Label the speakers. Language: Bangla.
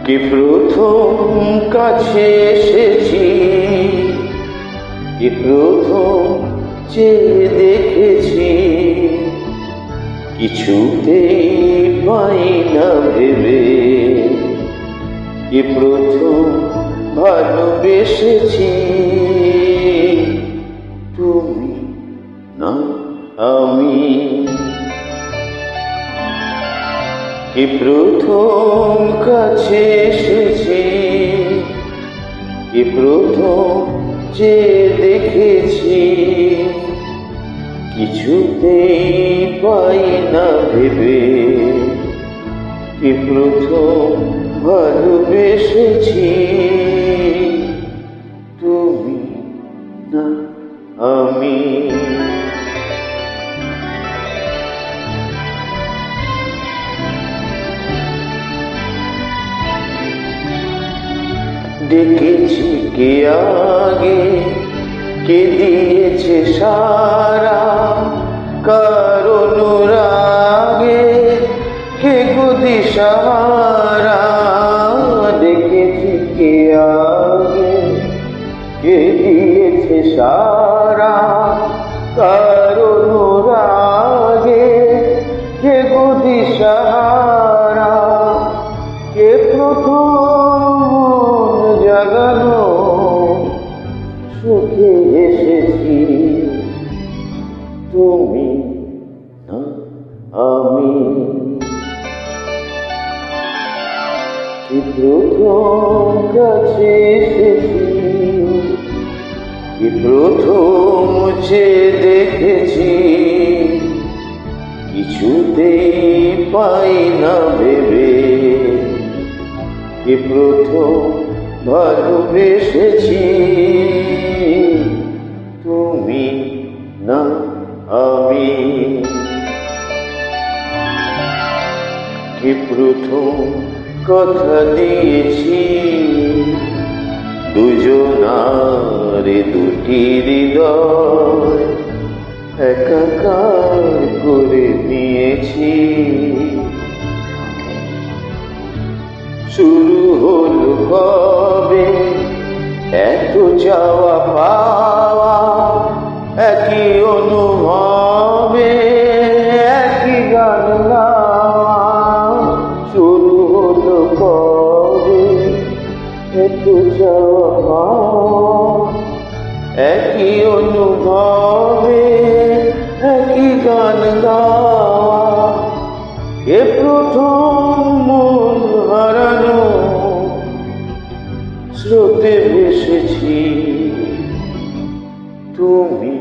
Speaker 1: কি প্রথম কাছে এসেছি, কি প্রথম চেয়ে দেখেছি, কিছুতেই পাই না ভেবে, কি প্রথম ভালোবেসেছি, তুমি না আমি। কি প্রথম কাছে এসেছি, কি প্রথম চেয়ে দেখেছি, কিছুতেই পাই না ভেবে, কি প্রথম ভালোবেসেছি, তুমি না আমি। ডেকেছি কে আগে, কে দিয়েছে সারা, কার অনুরাগে কে গো দিশাহারা। ডেকেছি কে আগে, কে দিয়েছে সারা, কার অনুরাগে কে গো দিশাহারা। কে প্রথম জাগানো সুখে এসেছি, তুমি না আমি। কি প্রথম কাছে এসেছি, কি প্রথম চেয়ে দেখেছি, কিছুতেই পাই না ভেবে, কি প্রথম ভালোবেসেছি, তুমি না আমি। কি প্রথম কথা দিয়েছি, দুজনারে দুটি হৃদয় একাকার করে নিয়েছি। শুরু হলো কবে এত যাওয়া পাওয়া, একই অনুভবে একই গান গাওয়া। শুরু হলো কবে এত যাওয়া পাওয়া, একই অনুভবে একই গান গাওয়া। কে প্রথম মন হারানো স্রোতে ভেসেছি, তুমি